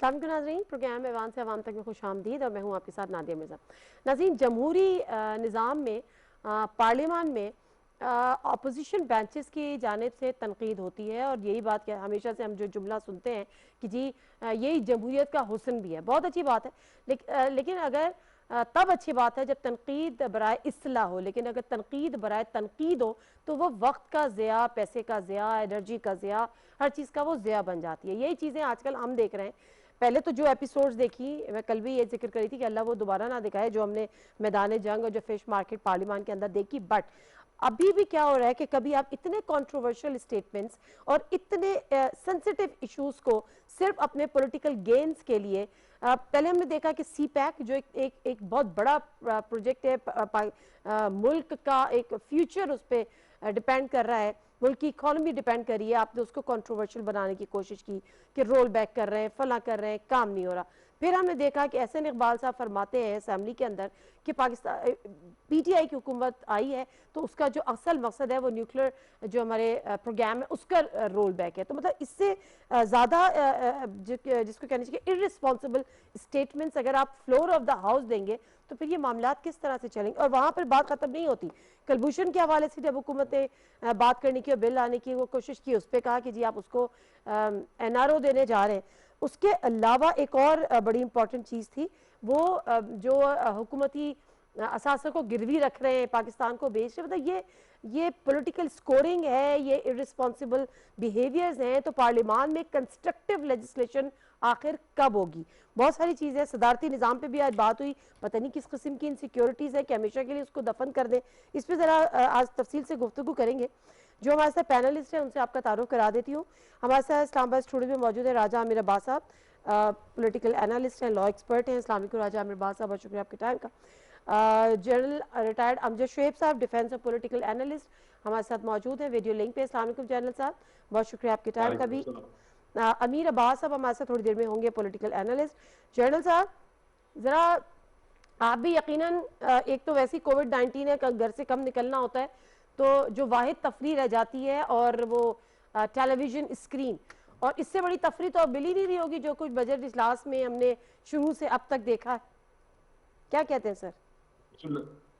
अस्सलाम वालेकुम नाज़रीन, प्रोग्राम ऐवान से अवाम तक में खुश आमदीद और मैं हूँ आपके साथ नादिया मिर्ज़ा। नाज़रीन, जमहूरी निज़ाम में पार्लियामान में अपोजिशन ब्रांचेस की जानिब से तनकीद होती है और यही बात कि हमेशा से हम जो जुमला सुनते हैं कि जी यही जमहूरियत का हुस्न भी है, बहुत अच्छी बात है। लेकिन अगर तब अच्छी बात है जब तनकीद बराए इस्लाह हो, लेकिन अगर तनकीद बराए तनकीद हो तो वो वक्त का ज़िया, पैसे का ज़िया, एनर्जी का ज़िया, हर चीज़ का वो ज़िया बन जाती है। यही चीज़ें आजकल हम देख रहे हैं। पहले तो जो एपिसोड्स देखी, मैं कल भी ये जिक्र करी थी कि अल्लाह वो दोबारा ना दिखाए जो हमने मैदान जंग और जो फिश मार्केट पार्लियामान के अंदर देखी। बट अभी भी क्या हो रहा है कि कभी आप इतने कंट्रोवर्शियल स्टेटमेंट्स और इतने सेंसिटिव इश्यूज को सिर्फ अपने पॉलिटिकल गेन्स के लिए पहले हमने देखा कि सी पैक जो एक बहुत बड़ा प्रोजेक्ट है, मुल्क का एक फ्यूचर उस पर डिपेंड कर रहा है, मुल्क की इकोनॉमी डिपेंड कर रही है, आपने उसको कंट्रोवर्शियल बनाने की कोशिश की कि रोल बैक कर रहे हैं, फला कर रहे हैं, काम नहीं हो रहा। फिर हमने देखा कि एहसन इकबाल साहब फरमाते हैं असेंबली के अंदर कि पाकिस्तान पीटीआई की हुकूमत आई है तो उसका जो असल मकसद है वो न्यूक्लियर जो हमारे प्रोग्राम है उसका रोल बैक है। तो मतलब इससे ज़्यादा जिसको कहना चाहिए इररिस्पॉन्सिबल स्टेटमेंट्स अगर आप फ्लोर ऑफ द हाउस देंगे तो फिर ये मामला किस तरह से चलेंगे। और वहाँ पर बात ख़त्म नहीं होती। कलभूषण के हवाले से जब हुकूमत ने बात करने की और बिल लाने की वो कोशिश की, उस पर कहा कि जी आप उसको एनआरओ देने जा रहे हैं। उसके अलावा एक और बड़ी इंपॉर्टेंट चीज़ थी, वो जो हुकूमती असासा को गिरवी रख रहे हैं, पाकिस्तान को बेच रहे, मतलब ये पॉलिटिकल स्कोरिंग है, ये इररिस्पॉन्सिबल बिहेवियर्स हैं। तो पार्लियामान में कंस्ट्रक्टिव लेजिस्लेशन आखिर कब होगी? बहुत सारी चीज़ें, सदारती निज़ाम पे भी आज बात हुई, पता नहीं किस किस्म की इनसिक्योरिटीज़ है कि हमेशा के लिए उसको दफन कर दें। इस पर ज़रा आज तफसील से गुफ्तगू करेंगे। जो हमारे साथ पैनलिस्ट हैं उनसे आपका तारुफ करा देती हूँ। हमारे साथ इस्लामाबाद स्टूडियो में मौजूद है राजा आमिर अब्बास साहब, पॉलिटिकल एनालिस्ट हैं, लॉ एक्सपर्ट हैं। अस्सलाम वालेकुम राजा आमिर अब्बास साहब, बहुत शुक्रिया आपके टाइम का। जनरल रिटायर्ड अमजद शुएब साहब, डिफेंस और पॉलिटिकल एनालिस्ट हमारे साथ मौजूद हैं वीडियो लिंक पे। अस्सलाम वालेकुम जनरल साहब, बहुत शुक्रिया आपके टाइम का भी। अमीर अब्बास साहब हमारे साथ थोड़ी देर में होंगे, पॉलिटिकल एनालिस्ट। जनरल साहब, ज़रा आप भी यकीनन एक तो वैसी कोविड-19 है, घर से कम निकलना होता है, तो जो वाहिद तफरीह रह जाती है और वो टेलीविज़न स्क्रीन, और इससे बड़ी तफरीह तो अब मिल ही नहीं रही होगी जो कुछ बजट इजलास में हमने शुरू से अब तक देखा है। क्या कहते हैं सर?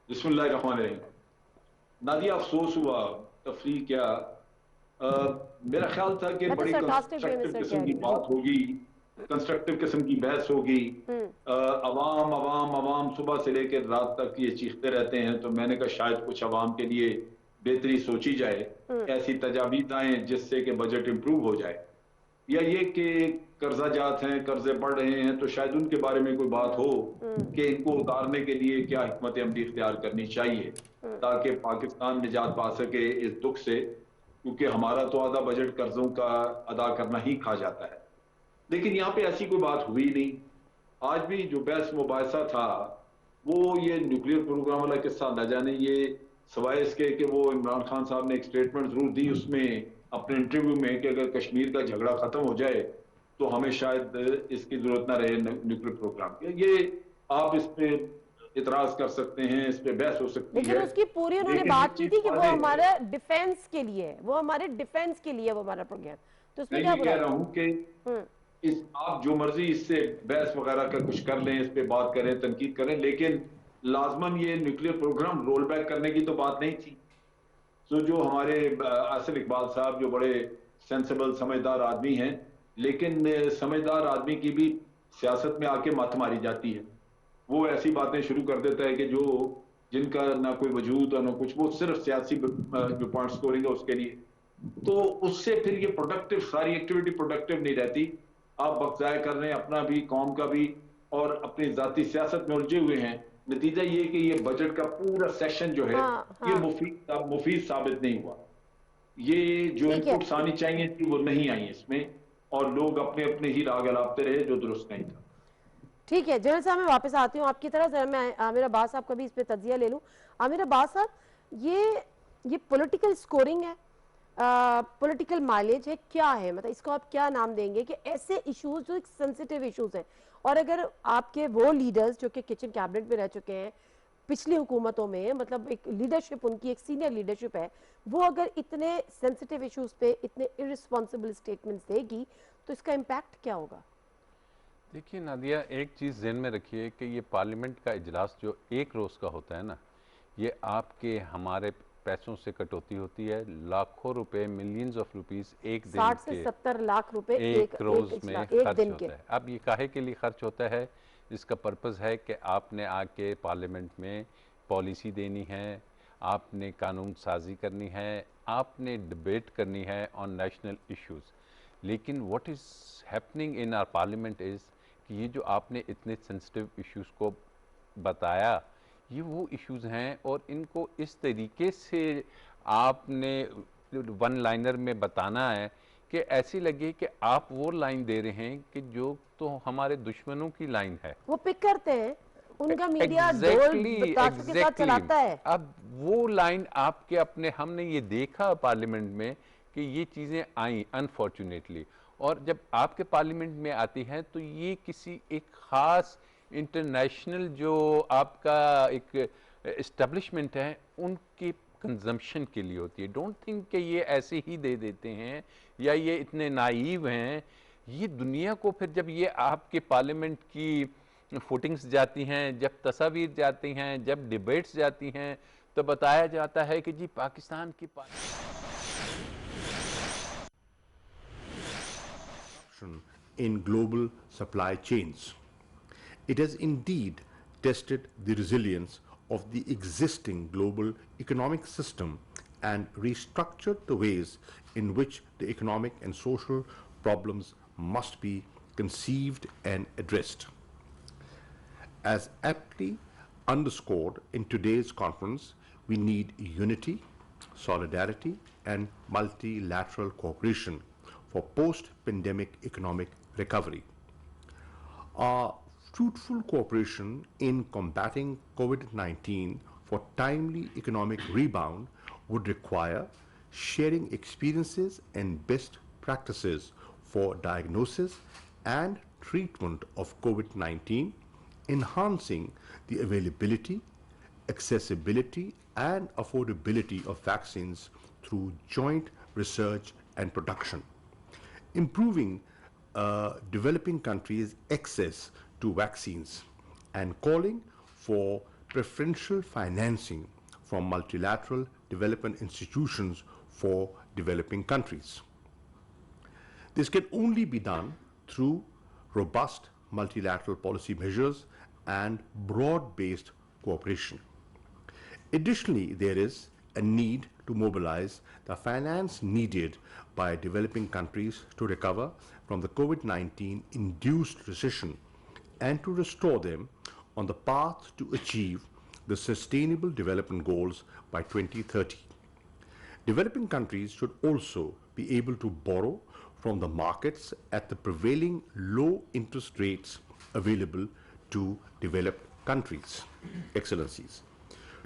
बिस्मिल्लाहिर्रहमानिर्रहीम। नादिया, अफसोस हुआ, तफरीह क्या, मेरा ख्याल था कि मैं तो बड़ी सरकास्टिक वे में कंस्ट्रक्टिव सर किस्म कह की रही हूँ जी। बात होगी, कंस्ट्रक्टिव किस्म की बहस होगी। अवाम अवाम अवाम सुबह से लेकर रात तक ये चीखते रहते हैं, तो मैंने कहा शायद कुछ अवाम के लिए बेहतरी सोची जाए, ऐसी तजावीज़ आए जिससे कि बजट इंप्रूव हो जाए, या ये कि कर्जा जात हैं, कर्जे बढ़ रहे हैं, तो शायद उनके बारे में कोई बात हो कि इनको उतारने के लिए क्या हिकमत अमली इख्तियार करनी चाहिए ताकि पाकिस्तान निजात पा सके इस दुख से, क्योंकि हमारा तो आधा बजट कर्जों का अदा करना ही खा जाता है। लेकिन यहाँ पे ऐसी कोई बात हुई नहीं। आज भी जो बहस मुबाहिसा था वो ये न्यूक्लियर प्रोग्राम वाला किस्सा, न जाने ये सवाए इसके कि वो इमरान खान साहब ने एक स्टेटमेंट जरूर दी उसमें अपने इंटरव्यू में कि अगर कश्मीर का झगड़ा खत्म हो जाए तो हमें शायद इसकी जरूरत ना रहे न्यूक्लियर प्रोग्राम की। ये आप इस पे इतराज कर सकते हैं, इस पे बहस हो सकती लेकिन है, उसकी पूरी उन्होंने लेकिन बात एक की चीज थी कि वो वादे है। हमारे डिफेंस के लिए है, वो हमारे डिफेंस के लिए वो हमारा प्रोग्राम, तो उसमें मैं क्या ये कह बुराई रहा है? हूं कि हम्म इस आप जो मर्जी इससे बहस वगैरह का कुछ कर लें, इस पे बात करें, तनकीद करें, लेकिन लाजमन ये न्यूक्लियर प्रोग्राम रोल बैक करने की तो बात नहीं थी। तो जो हमारे आसिफ इकबाल साहब जो बड़े सेंसिबल समझदार आदमी हैं, लेकिन समझदार आदमी की भी सियासत में आके मत मारी जाती है। वो ऐसी बातें शुरू कर देता है कि जो जिनका ना कोई वजूद और ना कुछ, वो सिर्फ सियासी जो पॉइंट स्कोरिंग है उसके लिए, तो उससे फिर ये प्रोडक्टिव, सारी एक्टिविटी प्रोडक्टिव नहीं रहती। आप वक्त जाया कर रहे हैं अपना भी, कौम का भी, और अपनी जाती सियासत में उलझे हुए हैं। नतीजा ये कि ये बजट का पूरा सेशन जो है हाँ ये हाँ, मुफीद साबित नहीं हुआ। ये जो ठीक है। इनपुट्स आनी चाहिए थी वो नहीं आई इसमें, और लोग अपने अपने ही राग अलापते रहे, जो दुरुस्त नहीं था। ठीक है जनरल साहब, मैं वापस आती हूँ आपकी तरफ। जरा मैं आमिर अब्बास साहब का भी इस पर तजिया ले लूँ। आमिर अब्बास साहब, ये पॉलिटिकल स्कोरिंग है, पॉलिटिकल माइलेज है, क्या है? मतलब इसको आप क्या नाम देंगे कि ऐसे इश्यूज जो एक सेंसिटिव इश्यूज हैं, और अगर आपके वो लीडर्स जो कि किचन कैबिनेट में रह चुके हैं पिछली हुकूमतों में, मतलब एक लीडरशिप उनकी एक सीनियर लीडरशिप है, वो अगर इतने सेंसिटिव इश्यूज पे इतने इररिस्पॉन्सिबल स्टेटमेंट्स देगी तो इसका इम्पैक्ट क्या होगा? देखिए नादिया, एक चीज़ ज़हन में रखिए कि ये पार्लियामेंट का इजलास जो एक रोज़ का होता है ना, ये आपके हमारे पैसों से कटौती होती है। लाखों रुपए, मिलियंस ऑफ रुपीस एक दिन 60 से के 70 लाख रुपए एक रोज़ में एक खर्च दिन के। होता है। अब ये काहे के लिए खर्च होता है? इसका पर्पज़ है कि आपने आके पार्लियामेंट में पॉलिसी देनी है, आपने कानून साजी करनी है, आपने डिबेट करनी है ऑन नेशनल इश्यूज़। लेकिन what is happening in our parliament is कि ये जो आपने इतने सेंसिटिव इश्यूज़ को बताया, ये वो इश्यूज़ हैं और इनको इस तरीके से आपने वन लाइनर में बताना है कि ऐसी लगे कि आप वो लाइन दे रहे हैं कि जो तो हमारे दुश्मनों की लाइन है। वो पिक करते हैं, उनका मीडिया ढोल एग्जैक्टली बताशों के साथ एग्जैक्टली चलाता है। अब वो लाइन आपके अपने, हमने ये देखा पार्लियामेंट में कि ये चीज़ें आई अनफॉर्चुनेटली, और जब आपके पार्लियामेंट में आती हैं तो ये किसी एक ख़ास इंटरनेशनल जो आपका एक इस्टेब्लिशमेंट है उनके कंजम्पशन के लिए होती है। डोंट थिंक कि ये ऐसे ही दे देते हैं या ये इतने नाइव हैं। ये दुनिया को फिर जब ये आपके पार्लियामेंट की फुटिंग्स जाती हैं, जब तस्वीर जाती हैं, जब डिबेट्स जाती हैं, तो बताया जाता है कि जी पाकिस्तान की in global supply chains. It has indeed tested the resilience of the existing global economic system and restructured the ways in which the economic and social problems must be conceived and addressed. As aptly underscored in today's conference, we need unity, solidarity, and multilateral cooperation for post-pandemic economic recovery. Our fruitful cooperation in combating COVID-19 for timely economic rebound would require sharing experiences and best practices for diagnosis and treatment of COVID-19, enhancing the availability, accessibility, and affordability of vaccines through joint research and production, improving developing countries' access to vaccines, and calling for preferential financing from multilateral development institutions for developing countries. This can only be done through robust multilateral policy measures and broad-based cooperation. Additionally, there is a need to mobilize the finance needed by developing countries to recover from the COVID-19 induced recession and to restore them on the path to achieve the Sustainable Development Goals by 2030. Developing countries should also be able to borrow from the markets at the prevailing low interest rates available to developed countries. Excellencies,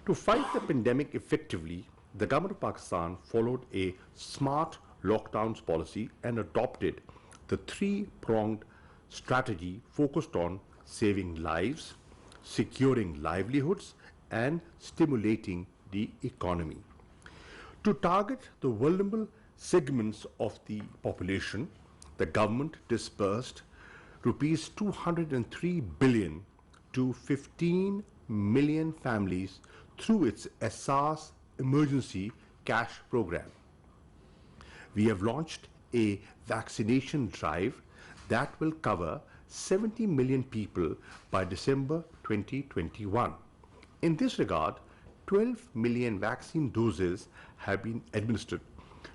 to fight the pandemic effectively, the government of Pakistan followed a smart lockdowns policy and adopted the three-pronged strategy focused on saving lives, securing livelihoods, and stimulating the economy. To target the vulnerable segments of the population, the government disbursed rupees 203 billion to 15 million families through its SARS emergency cash program. We have launched a vaccination drive that will cover 70 million people by December 2021. In this regard, 12 million vaccine doses have been administered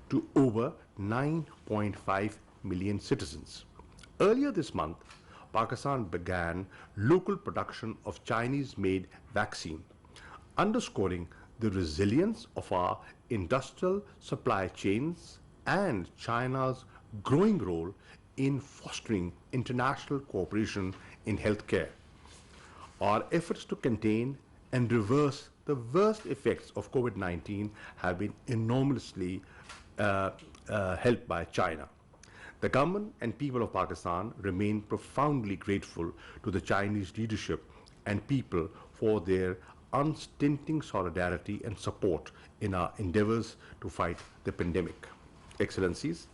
to over 9.5 million citizens. Earlier this month, Pakistan began local production of Chinese-made vaccine, underscoring the resilience of our industrial supply chains and China's growing role in fostering international cooperation in healthcare. Our efforts to contain and reverse the worst effects of COVID-19 have been enormously helped by China. The government and people of Pakistan remain profoundly grateful to the Chinese leadership and people for their unstinting solidarity and support in our endeavors to fight the pandemic. Excellencies,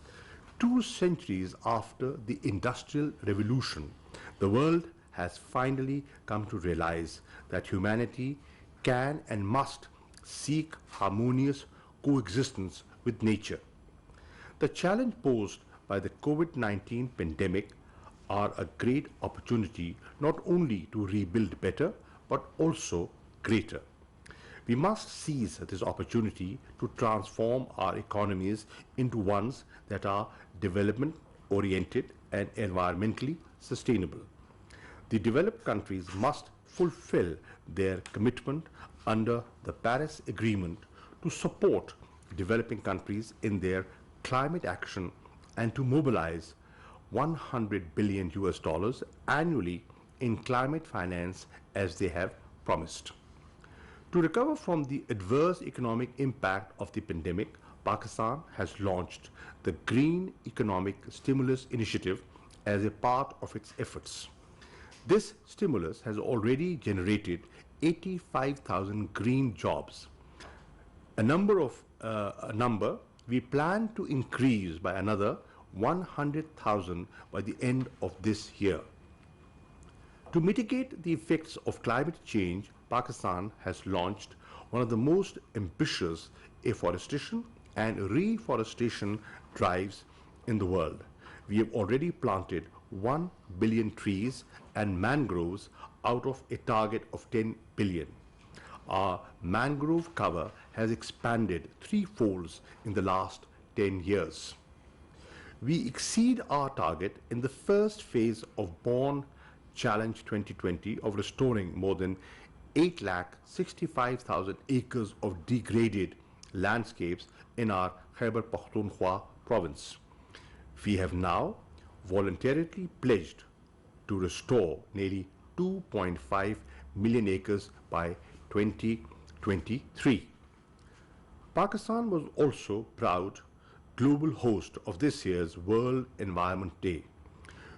2 centuries after the Industrial Revolution, The world has finally come to realize that humanity can and must seek harmonious coexistence with nature. The challenge posed by the COVID-19 pandemic are a great opportunity not only to rebuild better but also greater. We must seize this opportunity to transform our economies into ones that are development oriented and environmentally sustainable. The developed countries must fulfill their commitment under the Paris Agreement to support developing countries in their climate action and to mobilize 100 billion US dollars annually in climate finance as they have promised. To recover from the adverse economic impact of the pandemic, Pakistan has launched the Green Economic Stimulus Initiative as a part of its efforts. This stimulus has already generated 85,000 green jobs, a number we plan to increase by another 100,000 by the end of this year. To mitigate the effects of climate change, Pakistan has launched one of the most ambitious afforestation and reforestation drives in the world. We have already planted 1 billion trees and mangroves out of a target of 10 billion. Our mangrove cover has expanded threefolds in the last 10 years. We exceed our target in the first phase of Born Challenge 2020 of restoring more than 8,65,000 acres of degraded landscapes in our Khyber Pakhtunkhwa province. We have now voluntarily pledged to restore nearly 2.5 million acres by 2023. Pakistan was also proud global host of this year's World Environment Day,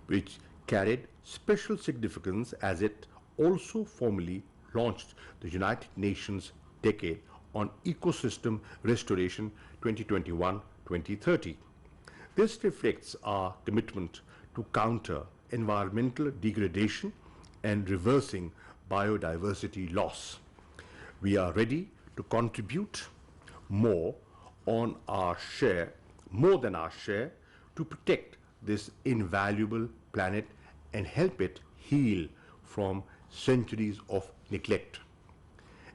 which carried special significance as it also formally launched the United Nations Decade on Ecosystem Restoration 2021-2030. This reflects our commitment to counter environmental degradation and reversing biodiversity loss. We are ready to contribute more than our share to protect this invaluable planet and help it heal from centuries of neglect.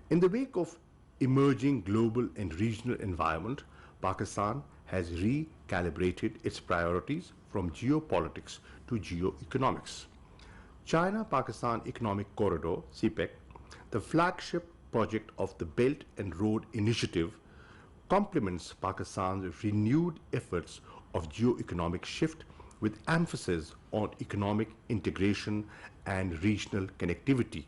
In the wake of emerging global and regional environment, Pakistan has recalibrated its priorities from geopolitics to geoeconomics. China-Pakistan Economic Corridor, CPEC, the flagship project of the Belt and Road Initiative, complements Pakistan's renewed efforts of geo-economic shift with emphasis on economic integration and regional connectivity.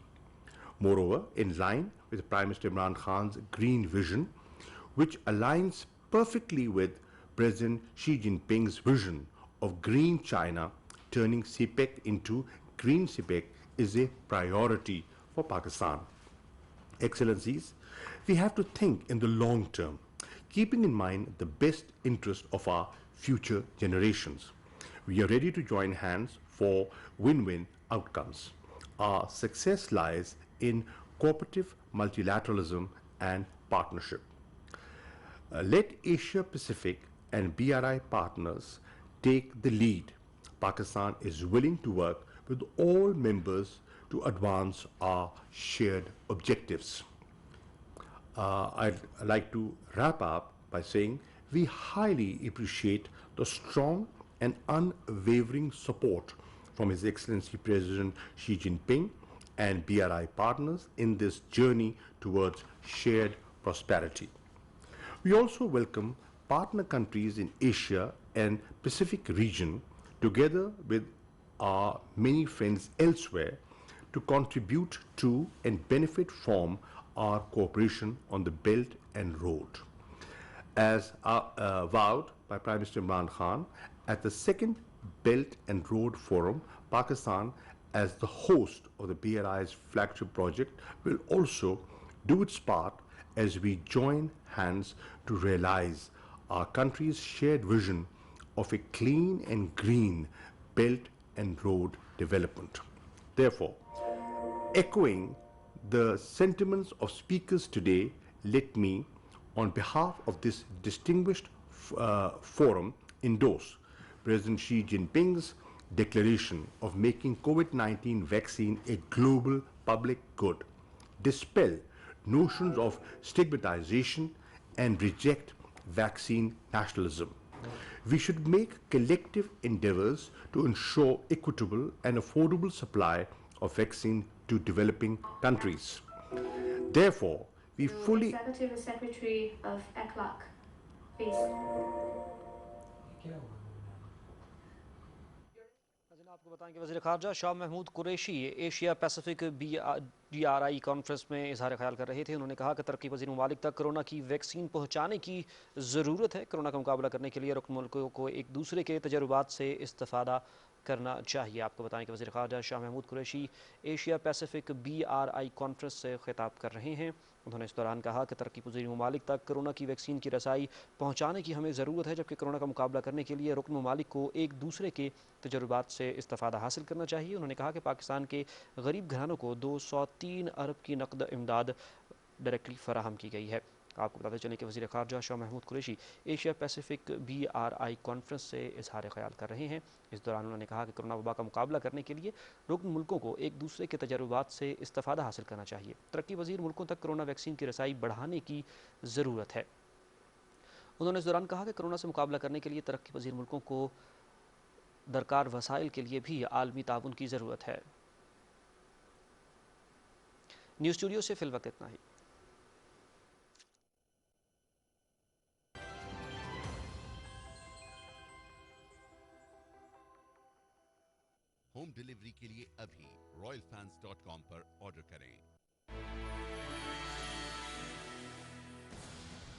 Moreover, in line with Prime Minister Imran Khan's Green Vision, which aligns perfectly with President Xi Jinping's vision of Green China, turning CPEC into Green CPEC is a priority for Pakistan. Excellencies, we have to think in the long term, keeping in mind the best interest of our future generations. We are ready to join hands for win-win outcomes. Our success lies in cooperative multilateralism and partnership. Let Asia Pacific and BRI partners take the lead. Pakistan is willing to work with all members to advance our shared objectives. I'd like to wrap up by saying we highly appreciate the strong and unwavering support from His Excellency President Xi Jinping and BRI partners in this journey towards shared prosperity. We also welcome partner countries in Asia and Pacific region, together with our many friends elsewhere, to contribute to and benefit from our cooperation on the Belt and Road. As vowed by Prime Minister Imran Khan at the second Belt and Road Forum, Pakistan, as the host of the BRI's flagship project, will also do its part as we join hands to realize our country's shared vision of a clean and green Belt and Road development. Therefore, echoing the sentiments of speakers today, let me, on behalf of this distinguished forum, endorse President Xi Jinping's declaration of making COVID-19 vaccine a global public good, dispel notions of stigmatization, and reject vaccine nationalism. We should make collective endeavors to ensure equitable and affordable supply of vaccine to developing countries. Therefore, we fully... Executive Secretary of ECLAC, please. आपको बताएं कि वज़ीर ख़ारजा Shah Mahmood Qureshi Asia Pacific BRI conference में इजहार ख्याल कर रहे थे। उन्होंने कहा कि तरक्की पजीर ममालिक तक कोरोना की वैक्सीन पहुँचाने की ज़रूरत है। कोरोना का मुकाबला करने के लिए रुकन मुल्कों को एक दूसरे के तजुर्बात से इस्तिफ़ादा करना चाहिए। आपको बताएं कि वज़ीर ख़ारजा Shah Mahmood Qureshi Asia Pacific BRI conference से खिताब कर रहे हैं। उन्होंने इस दौरान कहा कि तरक्की पजीर ममालिक तक कोरोना की वैक्सीन की रसाई पहुँचाने की हमें ज़रूरत है, जबकि कोरोना का मुकाबला करने के लिए रुकन ममालिक को एक दूसरे के तजुर्बात से इस्तिफ़ादा हासिल करना चाहिए। उन्होंने कहा कि पाकिस्तान के गरीब घरानों को 203 अरब की नकद इमदाद डायरेक्टली फराहम की गई है। आपको बताते चलें कि वज़ीर ख़ारजा Shah Mahmood Qureshi Asia Pacific BRI conference से इजहार ख्याल कर रहे हैं। इस दौरान उन्होंने कहा कि कोरोना वबा का मुकाबला करने के लिए रुकन मुल्कों को एक दूसरे के तजुर्बात से इस्तिफ़ादा हासिल करना चाहिए। तरक्की पज़ीर मुल्कों तक कोरोना वैक्सीन की रसाई बढ़ाने की ज़रूरत है। उन्होंने इस दौरान कहा कि कोरोना से मुकाबला करने के लिए तरक्की पज़ीर मुल्कों को दरकार वसाइल के लिए भी आलमी ताउन की ज़रूरत है। न्यूज़ स्टूडियो से फिल वक्त इतना ही। होम डिलीवरी के लिए अभी royalfans.com पर ऑर्डर करें।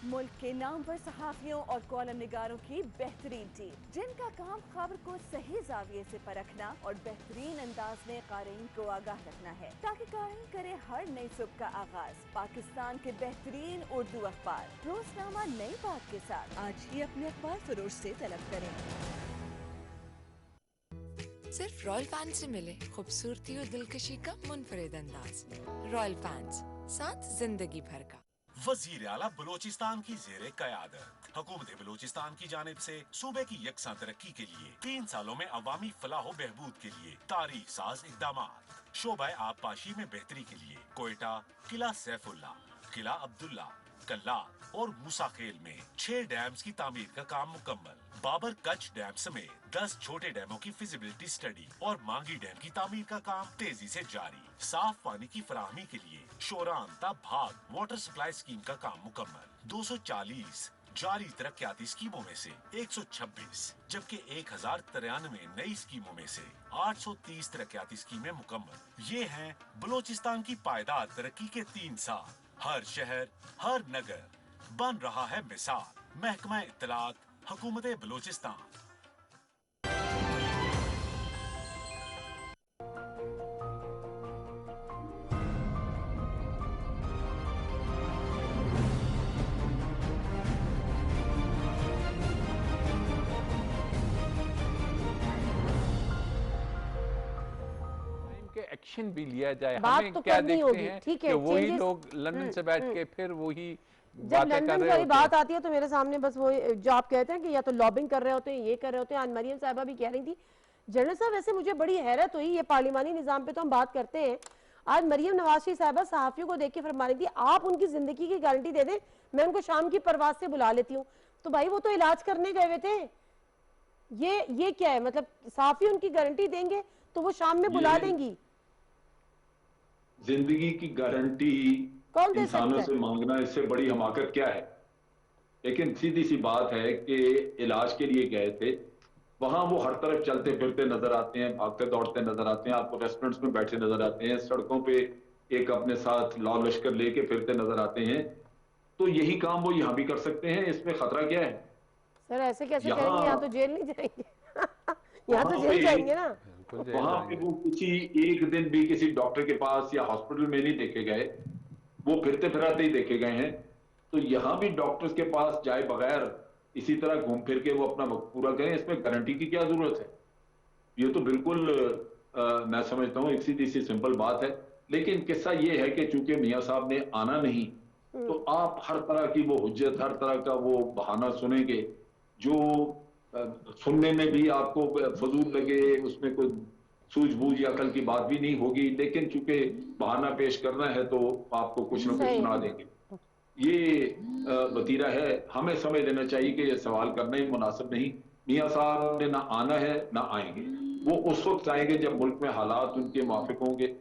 मुल्क के नामवर सहाफियों और कॉलम निगारों की बेहतरीन टीम, जिनका काम खबर को सही जाविये से परखना और बेहतरीन अंदाज में क़ारीन को आगाह रखना है, ताकि क़ारीन करे हर नई सुबह का आगाज पाकिस्तान के बेहतरीन उर्दू अखबार रोजनामा नई बात के साथ। आज ही अपने अखबार फरोश से तलब करें। सिर्फ रॉयल फैंस से मिले खूबसूरती और दिलकशी का मुनफरिद अंदाज। रॉयल फैंस, साथ जिंदगी भर का। वजीर आला बलोचिस्तान की ज़ेरे क़यादत हुकूमत बलोचिस्तान की जानिब से सूबे की यकसा तरक्की के लिए 3 सालों में अवामी फलाह बहबूद के लिए तारीख साज इक़दाम। शोबा आबपाशी में बेहतरी के लिए कोयटा, किला सैफुल्ला, किला अब्दुल्ला, कल्ला और मूसाखेल में 6 डैम्स की तामीर का काम मुकम्मल। बाबर कच्छ डैम समेत 10 छोटे डैमों की फिजिबिलिटी स्टडी और मांगी डैम की तामीर का काम तेजी से जारी। साफ पानी की फराहमी के लिए शोरान ता भाग वाटर सप्लाई स्कीम का काम मुकम्मल। 240 जारी तरक्याती स्कीमों में से 126, जबकि 1093 नई स्कीमों में से 830 तरक्याती स्कीमें मुकम्मल। ये हैं बलोचिस्तान की पायदार तरक्की के 3 साल। हर शहर, हर नगर बन रहा है मिसाल। महकमा इत्तलात, हुकूमत बलोचिस्तान। एक्शन भी लिया जाए। बात हमें तो क्या करनी देखते होगी, हैं ठीक है, कि वही changes- लोग लंदन से बैठ के फिर वही जब बातें कर लंदन रहे वाली होते बात हैं। आती है तो मेरे सामने बस वो जो आप कहते हैं कि या तो लॉबिंग कर रहे होते हैं, ये कर रहे होते हैं। आज मरियम साहिबा भी कह रही थी, जनरल साहब वैसे मुझे बड़ी हैरत हुई, ये पार्लिमानी निज़ाम पे तो हम बात करते हैं, आज मरियम नवाज साहिबा सहाफ़ियों को देख के फरमा रही थी आप उनकी ज़िंदगी की गारंटी दे दें, मैं उनको शाम की परवाज से बुला लेती हूँ। तो भाई वो तो इलाज करने गए हुए थे, ये क्या है? मतलब सहाफ़ी उनकी गारंटी देंगे तो वो शाम में बुला देंगी। जिंदगी की गारंटी कौन दे इंसानों सकता से है? मांगना इससे बड़ी हमाकत क्या है? लेकिन सीधी सी बात है कि इलाज के लिए गए थे, वहां वो हर तरफ चलते फिरते नजर आते हैं, भागते दौड़ते नजर आते हैं, आपको रेस्टोरेंट्स में बैठे नजर आते हैं, सड़कों पे एक अपने साथ लाल लश्कर लेके फिरते नजर आते हैं। तो यही काम वो यहाँ भी कर सकते हैं, इसमें खतरा क्या है? सर ऐसे कैसे यहाँ- करेंगे? यहाँ तो जेल नहीं जाएंगे यहाँ तो जेल जाएंगे ना। वहां पे वो किसी एक दिन भी किसी डॉक्टर के पास या हॉस्पिटल में नहीं देखे गए, वो फिरते फिराते ही देखे गए हैं। तो यहां भी डॉक्टर्स के पास जाए बगैर इसी तरह घूम फिर के वो अपना वक्त पूरा करें, इसमें गारंटी की क्या जरूरत है? ये तो बिल्कुल मैं समझता हूँ एक सीधी सी सिंपल बात है। लेकिन किस्सा ये है कि चूंकि मियाँ साहब ने आना नहीं, तो आप हर तरह की वो हुज्जत, हर तरह का वो बहाना सुनेंगे जो सुनने में भी आपको फजूल लगे, उसमें कोई सूझबूझ या अकल की बात भी नहीं होगी, लेकिन चूंकि बहाना पेश करना है तो आपको कुछ ना कुछ सुना देंगे। ये वतीरा है। हमें समझ लेना चाहिए कि ये सवाल करना ही मुनासिब नहीं। मियाँ साहब ने ना आना है ना आएंगे। वो उस वक्त आएंगे जब मुल्क में हालात उनके माफिक होंगे।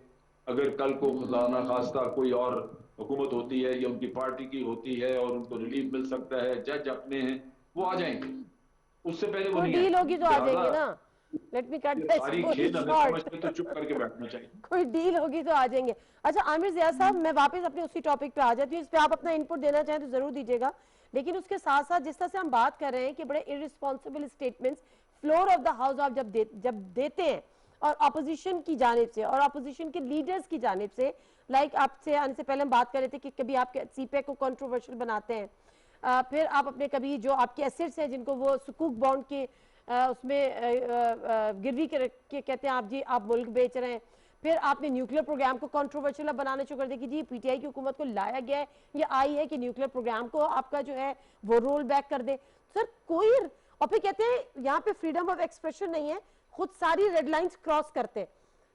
अगर कल को खुदा ना खास्ता कोई और हुकूमत होती है या उनकी पार्टी की होती है और उनको रिलीफ मिल सकता है, जज अपने हैं, वो आ जाएंगे। उससे पहले वो नहीं डील होगी तो आ जाएंगे लिहाजा ना। लेट मी कट सारी खेल हमें समझते तो चुप करके बैठना चाहिए। कोई डील होगी तो आ जाएंगे। अच्छा आमिर ज़िया साहब, मैं वापस अपने उसी टॉपिक पे आ जाती हूँ। इस पे आप अपना इनपुट देना चाहें तो जरूर दीजिएगा, लेकिन उसके साथ साथ जिस तरह से हम बात कर रहे हैं कि बड़े irresponsible statements floor of the house आप जब देते हैं और अपोजिशन की जानिब से और अपोजिशन के लीडर्स की जानिब से, लाइक आपसे आने से पहले हम बात कर रहे थे कि कभी आप सीपेक को कंट्रोवर्शियल बनाते हैं, फिर आप अपने कभी जो आपके एसेट्स हैं जिनको वो सुकूक बॉन्ड के उसमें गिरवी के कहते हैं आप जी आप मुल्क बेच रहे हैं, फिर आपने न्यूक्लियर प्रोग्राम को कंट्रोवर्शियल बनाने शुरू कर दिया कि जी पीटीआई की हुकूमत को लाया गया है या आई है कि न्यूक्लियर प्रोग्राम को आपका जो है वो रोल बैक कर दे। सर कोई, और फिर कहते हैं यहाँ पे फ्रीडम ऑफ एक्सप्रेशन नहीं है, खुद सारी रेड लाइंस क्रॉस करते हैं।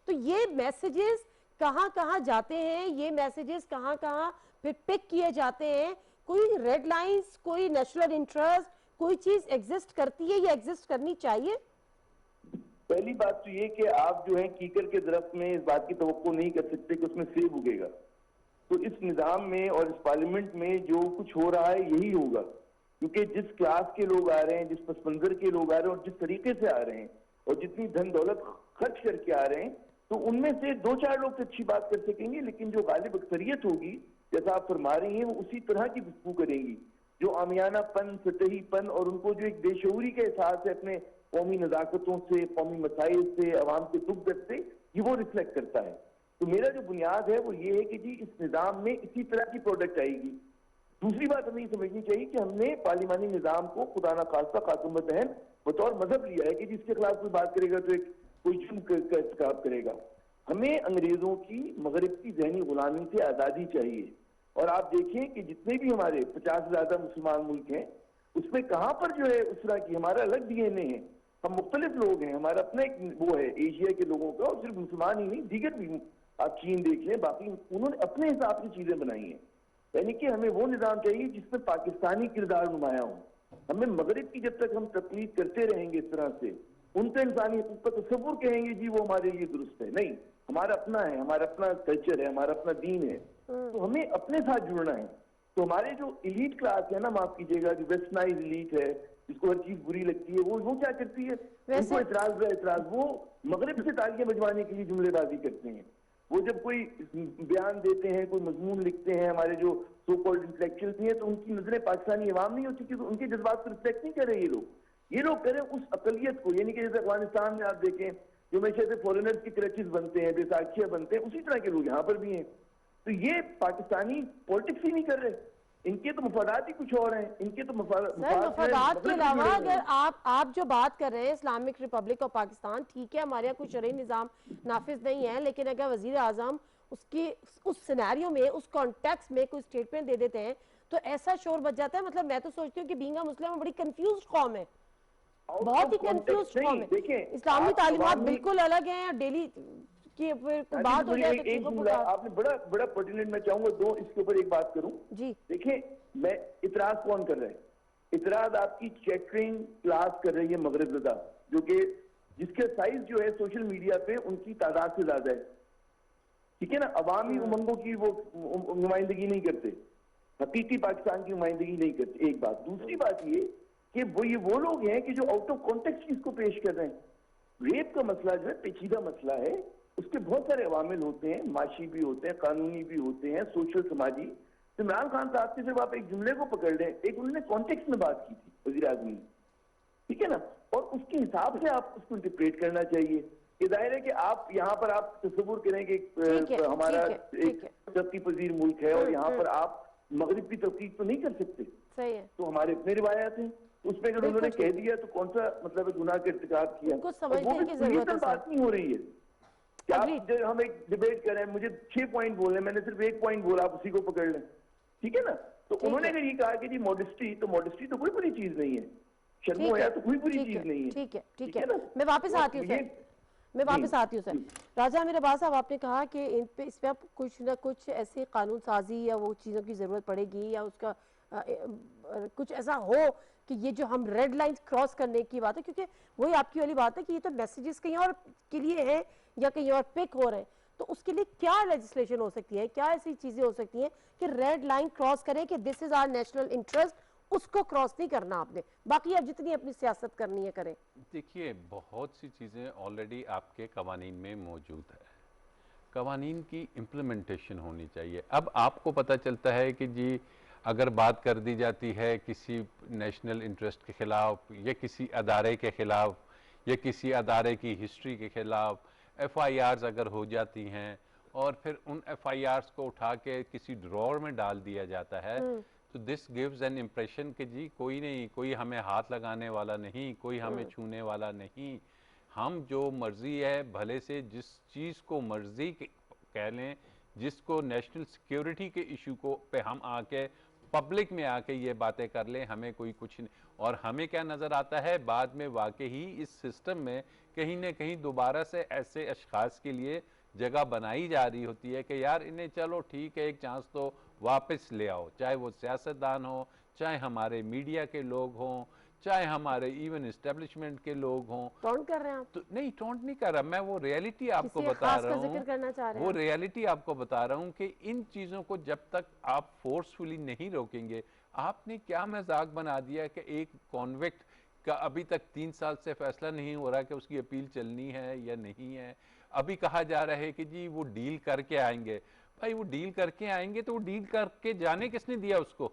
तो ये मैसेजेस कहाँ कहाँ जाते हैं, ये मैसेजेस कहाँ कहाँ फिर पिक किए जाते हैं? कोई रेड लाइंस, कोई नेशनल इंटरेस्ट, कोई चीज एग्जिस्ट करती है या एग्जिस्ट करनी चाहिए? पहली बात तो ये कि आप जो है कीकर के दरख्त में इस बात की तवक्को नहीं कर सकते कि उसमें सेब उगेगा। तो इस निजाम में और इस पार्लियामेंट में जो कुछ हो रहा है यही होगा, क्योंकि जिस क्लास के लोग आ रहे हैं, जिस पस मंजर के लोग आ रहे हैं और जिस तरीके से आ रहे हैं और जितनी धन दौलत खर्च करके आ रहे हैं, तो उनमें से दो चार लोग तो अच्छी बात कर सकेंगे, लेकिन जो गालिब अक्सरियत होगी जैसा आप फरमा रही हैं वो उसी तरह की गुफ्तगू करेंगी जो आमियानापन, सतहीपन और उनको जो एक बेशऊरी के एहसास है अपने कौमी नजाकतों से, कौमी मसाइल से, अवाम के दुख दर्द से, ये वो रिफ्लेक्ट करता है। तो मेरा जो बुनियाद है वो ये है कि जी इस निज़ाम में इसी तरह की प्रोडक्ट आएगी। दूसरी बात हमें ये समझनी चाहिए कि हमने पार्लिमानी निज़ाम को खुदा ना खास्ता खातुम दहन बतौर मजहब लिया है कि जिसके खिलाफ कोई बात करेगा तो एक कोई जुर्म का इर्तिकाब करेगा। हमें अंग्रेजों की मगरिब की जहनी गुलामी से आज़ादी चाहिए। और आप देखें कि जितने भी हमारे 50 से ज्यादा मुसलमान मुल्क हैं उसमें कहां पर जो है उस तरह की हमारा अलग डीएनए है, हम मुख्तलिफ लोग हैं, हमारा अपना एक वो है एशिया के लोगों का, और सिर्फ मुसलमान ही नहीं दीगर भी, आप चीन देख लें, बाकी उन्होंने अपने हिसाब से चीजें बनाई हैं। यानी कि हमें वो निज़ाम चाहिए जिसमें पाकिस्तानी किरदार नुमाया हो। हमें मगरिब की जब तक हम तकलीफ करते रहेंगे इस तरह से, उन पर इंसानी हकूक़ का तस्वुर कहेंगे जी वो हमारे लिए दुरुस्त है, नहीं, हमारा अपना है, हमारा अपना कल्चर है, हमारा अपना दीन है, तो हमें अपने साथ जुड़ना है। तो हमारे जो इलीट क्लास है ना, माफ कीजिएगा, जो वेस्टर्नाइज इलीट है जिसको हर चीज बुरी लगती है, वो क्या करती है, उनको एतराज वो मगरिब से तालियां बजवाने के लिए जुमलेबाजी करते हैं। वो जब कोई बयान देते हैं, कोई मजमून लिखते हैं, हमारे जो सो कॉल्ड इंटेलेक्चुअल्स हैं, तो उनकी नजरें पाकिस्तानी अवाम नहीं होती, क्योंकि उनके जज्बात को रिफ्लेक्ट नहीं कर रहे ये लोग करें उस अकलियत को। यानी कि जैसे अफगानिस्तान में आप देखें जो हमेशा से फॉरेनर्स की क्रचेस बनते हैं, बैसाखियां बनते हैं, उसी तरह के लोग यहाँ पर भी हैं। तो ये पाकिस्तानी पॉलिटिक्स ही नहीं कर रहे, इनके तो मफादात ही कुछ और हैं, इनके तो मफादात के अलावा अगर आप जो बात कर रहे हैं इस्लामिक रिपब्लिक ऑफ पाकिस्तान, ठीक है हमारे यहाँ कोई शरई निज़ाम नाफिज नहीं है, लेकिन अगर वजीर आजम उसकी उस सिनेरियो में, उस कॉन्टेक्स्ट में कोई स्टेटमेंट दे देते हैं तो ऐसा शोर बच जाता है। मतलब मैं तो सोचती हूँ कि बीइंग अ मुस्लिम बड़ी कंफ्यूज कौम है, बहुत ही कंफ्यूज कौम है। इस्लामी तालीमात बिल्कुल अलग हैं, डेली की बात हो जाए तो आपने बड़ा पर्टिनेंट, मैं चाहूंगा दो इसके ऊपर एक बात करूं जी। देखिए मैं इतराज कौन कर रहा है, इतराज आपकी चेटरिंग क्लास कर रही है मगरिब ज़दा, जो कि जिसके साइज जो है सोशल मीडिया पे उनकी तादाद से ज्यादा है, ठीक है ना। अवामी उमंगों की वो नुमाइंदगी नहीं करते, हकीकी पाकिस्तान की नुमाइंदगी नहीं करते, एक बात। दूसरी बात ये कि वो लोग हैं कि जो आउट ऑफ कॉन्टेक्स्ट इसको पेश कर रहे हैं। रेप का मसला जो है पेचीदा मसला है, उसके बहुत सारे अवामिल होते हैं, माशी भी होते हैं, कानूनी भी होते हैं, सोशल समाजी। तो इमरान खान साहब से सिर्फ आप एक जुमले को पकड़ लें, एक उन्होंने कॉन्टेक्स्ट में बात की थी वज़ीर आज़म ने, ठीक है ना, और उसके हिसाब से आप उसको इंटरप्रेट करना चाहिए। ये जाहिर है कि आप यहाँ पर आप तस्वुर करें कि हमारा एक तरक्की पजीर मुल्क है और यहाँ पर आप मगरिब की तहकीक तो नहीं कर सकते, सही है, तो हमारे अपने रिवायात हैं, उसमें अगर उन्होंने कह दिया तो कौन सा मतलब गुनाह का इर्तिकाब किया, वो भी बात नहीं हो रही है। कि आप जो हम एक डिबेट कर रहे हैं, मुझे 6 पॉइंट बोलने, मैंने सिर्फ 1 पॉइंट बोला, आप उसी को पकड़ लें, ठीक है ना? तो उन्होंने अगर ये कहा कि जी मॉडेस्टी, तो मॉडेस्टी तो कोई बुरी चीज नहीं है, शर्म हया तो कोई बुरी चीज नहीं है। ठीक है, ठीक है, मैं वापस आती हूँ सर, मैं वापस आती हूँ सर। राजा आमिर अब्बास साहब, आपने कहा कि इस पे आप कुछ ना कुछ ऐसे कानून साजी या वो चीज़ों की ज़रूरत पड़ेगी, या उसका कुछ ऐसा हो कि ये जो हम रेड लाइन क्रॉस करने की बात है, क्योंकि वही आपकी वाली बात है कि ये तो मैसेजेस कहीं और के लिए है या कहीं और पिक हो रहे हैं, तो उसके लिए क्या लेजिस्लेशन हो सकती है, क्या ऐसी चीज़ें हो सकती हैं कि रेड लाइन क्रॉस करें कि this is our national interest, उसको क्रॉस नहीं करना आपने, बाकी आप जितनी अपनी सियासत करनी है करें। देखिए, बहुत सी चीज़ें ऑलरेडी आपके कवानीन में मौजूद है, कवानीन की इम्प्लीमेंटेशन होनी चाहिए। अब आपको पता चलता है कि जी अगर बात कर दी जाती है किसी नेशनल इंटरेस्ट के ख़िलाफ़ या किसी अदारे के ख़िलाफ़ या किसी अदारे की हिस्ट्री के ख़िलाफ़ FIRs अगर हो जाती हैं और फिर उन FIRs को उठा के किसी ड्रॉर में डाल दिया जाता है, तो दिस गिव्स एन इम्प्रेशन कि जी कोई नहीं, कोई हमें हाथ लगाने वाला नहीं, कोई हमें छूने वाला नहीं, हम जो मर्जी है भले से जिस चीज़ को मर्जी कह लें, जिसको नेशनल सिक्योरिटी के इशू को पे हम आके पब्लिक में आके ये बातें कर लें, हमें कोई कुछ नहीं। और हमें क्या नज़र आता है बाद में, वाकई ही इस सिस्टम में कहीं ना कहीं दोबारा से ऐसे अशखास के लिए जगह बनाई जा रही होती है कि यार इन्हें चलो ठीक है एक चांस तो वापस ले आओ, चाहे वो सियासतदान हो, चाहे हमारे मीडिया के लोग हों, चाहे हमारे इवन एस्टेब्लिशमेंट के लोग हों। टोंट कर रहे हैं आप? तो नहीं, टोंट नहीं कर रहा मैं, वो रियलिटी आपको बता रहा हूँ, वो रियलिटी आपको बता रहा हूँ कि इन चीज़ों को जब तक आप फोर्सफुली नहीं रोकेंगे, आपने क्या मजाक बना दिया कि एक कॉन्विक्ट का अभी तक 3 साल से फैसला नहीं हो रहा कि उसकी अपील चलनी है या नहीं है। अभी कहा जा रहा है कि जी वो डील करके आएंगे। भाई वो डील करके आएंगे तो वो डील करके जाने किसने दिया उसको?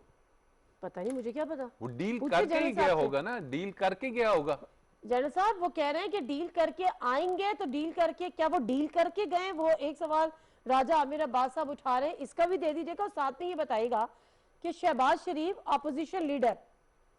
पता नहीं, मुझे क्या पता। वो डील करके ही गया होगा ना, डील करके गया होगा। जनरल साहब वो कह रहे हैं कि डील करके आएंगे, तो डील करके क्या वो डील करके गए? वो एक सवाल राजा आमिर अब्बास साहब उठा रहे हैं, इसका भी दे दीजिएगा और साथ में ये बताइएगा कि शहबाज शरीफ अपोजिशन लीडर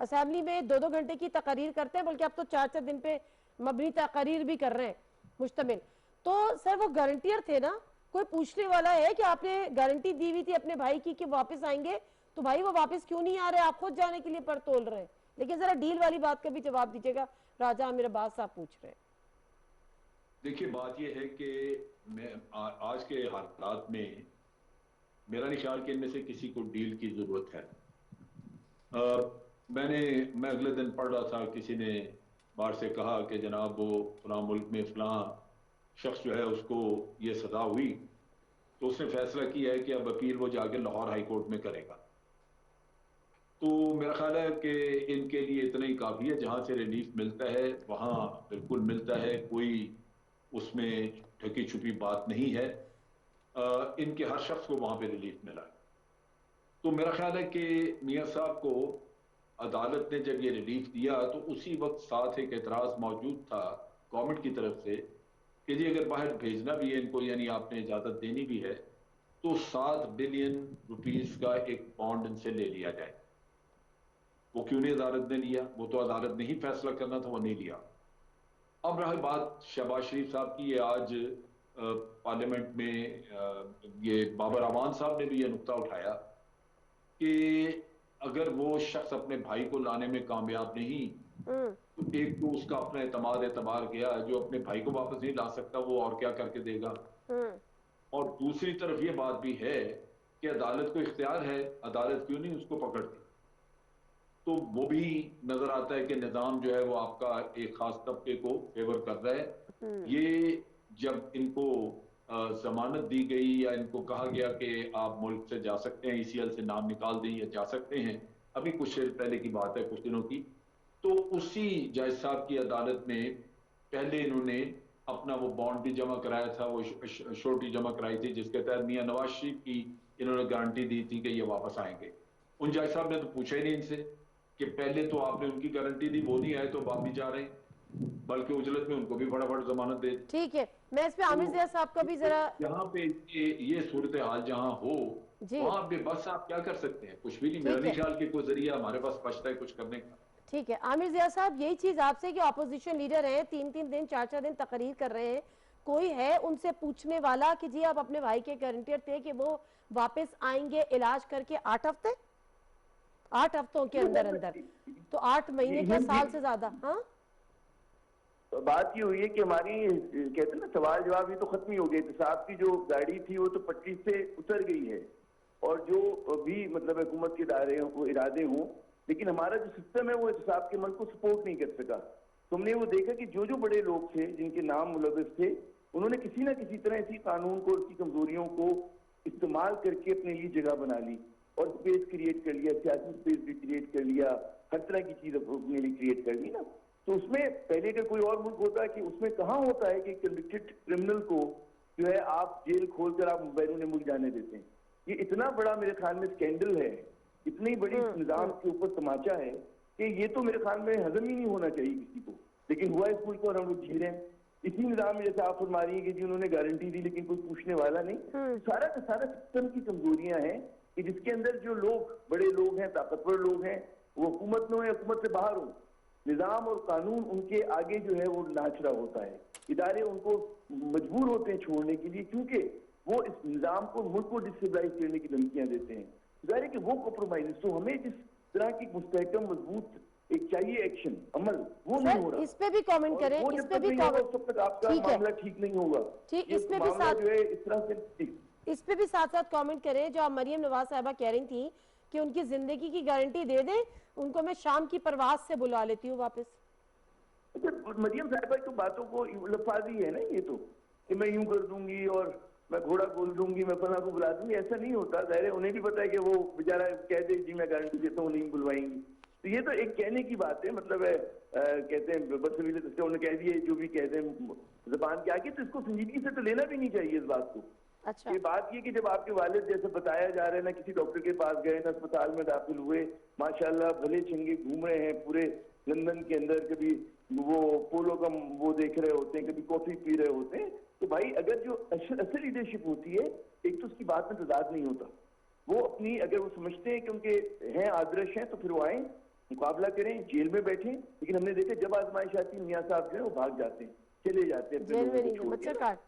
असेंबली में 2-2 घंटे की तकरीर करते हैं, बल्कि अब तो 4-4 दिन पे मबनी तकरीर भी कर रहे हैं मुश्तमिल। तो सर वो गारंटियर थे ना, कोई पूछने वाला है कि आपने गारंटी दी हुई थी अपने भाई की कि वापस आएंगे, तो भाई वो वापस क्यों नहीं आ रहे? आप खुद जाने के लिए पर तोल रहे हैं। लेकिन जरा डील वाली बात का भी जवाब दीजिएगा, राजा आमिर अब्बास साहब पूछ रहे हैं। देखिए बात यह है कि मैं आज के हालात में मेरा नहीं ख्याल कि इनमें से किसी को डील की जरूरत है। मैं अगले दिन पढ़ रहा था, किसी ने बाहर से कहा कि जनाब वो फलां मुल्क में फलां शख्स जो है उसको ये सजा हुई, तो उसने फैसला किया है कि अब अपील वो जाके लाहौर हाई कोर्ट में करेगा। तो मेरा ख्याल है कि इनके लिए इतना ही काफ़ी है, जहाँ से रिलीफ मिलता है वहाँ बिल्कुल मिलता है, कोई उसमें ठकी छुपी बात नहीं है। इनके हर शख्स को वहाँ पे रिलीफ मिला है। तो मेरा ख्याल है कि मियाँ साहब को अदालत ने जब ये रिलीफ दिया तो उसी वक्त साथ एक एतराज़ मौजूद था गवर्नमेंट की तरफ से कि जी अगर बाहर भेजना भी है इनको, यानी आपने इजाज़त देनी भी है, तो 7 बिलियन रुपीस का एक बॉन्ड इनसे ले लिया जाए। वो क्यों नहीं अदालत ने लिया? वो तो अदालत ने ही फैसला करना था, वो नहीं लिया। अब रही बात शहबाज शरीफ साहब की, ये आज पार्लियामेंट में ये बाबर अवान साहब ने भी ये नुक्ता उठाया कि अगर वो शख्स अपने भाई को लाने में कामयाब नहीं, तो एक तो उसका अपना एतबार गया, जो अपने भाई को वापस नहीं ला सकता वो और क्या करके देगा। और दूसरी तरफ ये बात भी है कि अदालत को इख्तियार है, अदालत क्यों नहीं उसको पकड़ती। तो वो भी नजर आता है कि निजाम जो है वो आपका एक खास तबके को फेवर कर रहा है। ये जब इनको जमानत दी गई या इनको कहा गया कि आप मुल्क से जा सकते हैं, ECL से नाम निकाल दें या जा सकते हैं, अभी कुछ पहले की बात है, कुछ दिनों की, तो उसी जज साहब की अदालत में पहले इन्होंने अपना वो बॉन्ड भी जमा कराया था, वो श्योरिटी जमा कराई थी, जिसके तहत मियां नवाज शरीफ की इन्होंने गारंटी दी थी कि ये वापस आएंगे। उन जज साहब ने तो पूछा ही नहीं इनसे कि पहले तो आपने उनकी गारंटी दी, वो नहीं आए तो आप भी जा रहे हैं, बल्कि उजलत में उनको भी फटाफट जमानत दे। ठीक है, मैं इस पे आमिर ज़िया साहब का भी जरा, यहाँ पे ये सूरत हाल जहाँ हो वहाँ पे बस आप क्या कर सकते हैं? कुछ भी नहीं। मेरा नहीं ख्याल कि कोई जरिया हमारे पास बचता है कुछ करने का। ठीक है आमिर ज़िया साहब, यही चीज आपसे कि अपोजिशन लीडर हैं, 3-3 दिन 4-4 दिन तकरीर कर रहे हैं, कोई है उनसे पूछने वाला कि जी आप अपने भाई के गारंटर थे कि वो वापस आएंगे इलाज करके 8 हफ्ते, 8 हफ्तों के अंदर अंदर, तो 8 महीने क्या, साल से ज्यादा। हाँ, तो बात ये हुई है कि हमारी कहते हैं ना सवाल जवाब ये तो खत्म ही हो गए। साहब की जो गाड़ी थी वो तो पटरी से उतर गई है, और जो भी मतलब हुकूमत के इरादे हों, लेकिन हमारा जो सिस्टम है वो एहतसाब के अमल को सपोर्ट नहीं कर सका। तो हमने वो देखा कि जो जो बड़े लोग थे जिनके नाम मुलविस थे, उन्होंने किसी ना किसी तरह इसी कानून को, उसकी कमजोरियों को इस्तेमाल करके अपने लिए जगह बना ली और स्पेस क्रिएट कर लिया, सियासी स्पेस भी क्रिएट कर लिया, हर तरह की चीज अपने लिए क्रिएट कर ली ना। तो उसमें पहले अगर कोई और मुल्क होता है कि उसमें कहाँ होता है कि कन्विक्टेड क्रिमिनल को जो है आप जेल खोलकर आप बैरून मुल्क जाने देते हैं। ये इतना बड़ा मेरे ख्याल में स्कैंडल है, इतनी बड़ी निजाम के ऊपर तमाचा है कि ये तो मेरे ख्याल में हजम ही नहीं होना चाहिए किसी को, लेकिन हुआ इस मुल्क को और हम लोग जी रहे हैं इसी निजाम में। जैसे आप फरमा रही है कि जी उन्होंने गारंटी दी लेकिन कोई पूछने वाला नहीं। सारा का सारा सिस्टम की कमजोरियां हैं कि जिसके अंदर जो लोग, बड़े लोग हैं, ताकतवर लोग हैं, वो हुकूमत में हो या हुकूमत से बाहर हो, निजाम और कानून उनके आगे जो है वो नाच रहा होता है। इदारे उनको मजबूर होते हैं छोड़ने के लिए, क्योंकि वो इस निजाम को, मुल्क को डिस्टेबलाइज करने की धमकियां देते हैं। जाहिर है कि वो कॉम्प्रोमाइज, तो हमें जिस तरह की मुस्तहकम मजबूत एक चाहिए एक्शन अमल, वो नहीं हो रहा। इस पे भी कमेंट करें, इस पे भी कमेंट, तब तक आपका मामला ठीक नहीं होगा। ठीक, इस पे भी साथ जो है इस तरह से इस पे भी साथ साथ कमेंट करें जो आप मरियम नवाज साहबा कह रही थी कि उनकी जिंदगी की गारंटी दे दें, उनको मैं शाम की परवाज से बुला लेती हूँ वापस। मरियम साहबा की बातों को लफाजी है ना ये तो, कि मैं यूं कर दूंगी और मैं घोड़ा खोल दूंगी, मैं फला को बुला दूंगी, ऐसा नहीं होता। जाहिर है उन्हें भी पता है कि वो बेचारा कह दे जी मैं गारंटी देता हूँ नहीं बुलवाएंगी। तो ये तो एक कहने की बात है, मतलब है कहते हैं बदतमीजी से उन्होंने कह दिया, जो भी कहते हैं जबान के आगे, तो इसको संजीदगी से तो लेना भी नहीं चाहिए इस बात को। अच्छा। ये बात ये कि जब आपके वालिद जैसे बताया जा रहा है ना, किसी डॉक्टर के पास गए ना, अस्पताल में दाखिल हुए, माशाल्लाह भले चंगे घूम रहे हैं पूरे लंदन के अंदर, कभी वो पोलो का वो देख रहे होते हैं, कभी कॉफी पी रहे होते हैं, तो भाई अगर जो असल लीडरशिप होती है, एक तो उसकी बात में तजाद नहीं होता। वो अपनी, अगर वो समझते हैं कि उनके हैं आदर्श हैं, तो फिर वो आए, मुकाबला करें, जेल में बैठें। लेकिन हमने देखा जब आजमाइश आती है, मियाँ साहब जो है वो भाग जाते हैं, चले जाते हैं,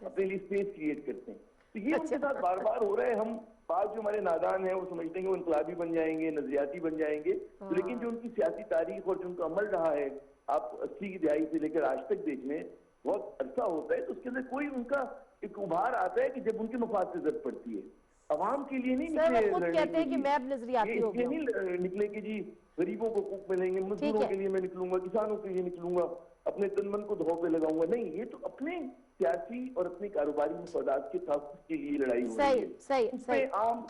अपने लिए स्पेस क्रिएट करते हैं। तो ये उनके साथ बार बार हो रहा है। हम बात जो हमारे नादान हैं वो समझते हैं कि वो इनकलाबी बन जाएंगे, नजरियाती बन जाएंगे, तो लेकिन जो उनकी सियासी तारीख और जो उनका अमल रहा है, आप 80 की दहाई से लेकर आज तक देख लें, बहुत अरसा होता है, तो उसके अंदर कोई उनका एक उभार आता है कि जब उनके मफाद से जरूरत पड़ती है। आवाम के लिए नहीं निकले, कहते हैं कि मैं अब नजरियाती हो गया, नहीं निकले कि जी गरीबों को हकूक मिलेंगे, मजदूरों के लिए मैं निकलूंगा, किसानों के लिए निकलूंगा, अपने तनमन को धो पे लगाऊंगा। नहीं, ये तो अपने सियासी और अपने कारोबारी मफादात के तहफ़्फ़ुज़ के लिए लड़ाई हो रही है। उसमें आम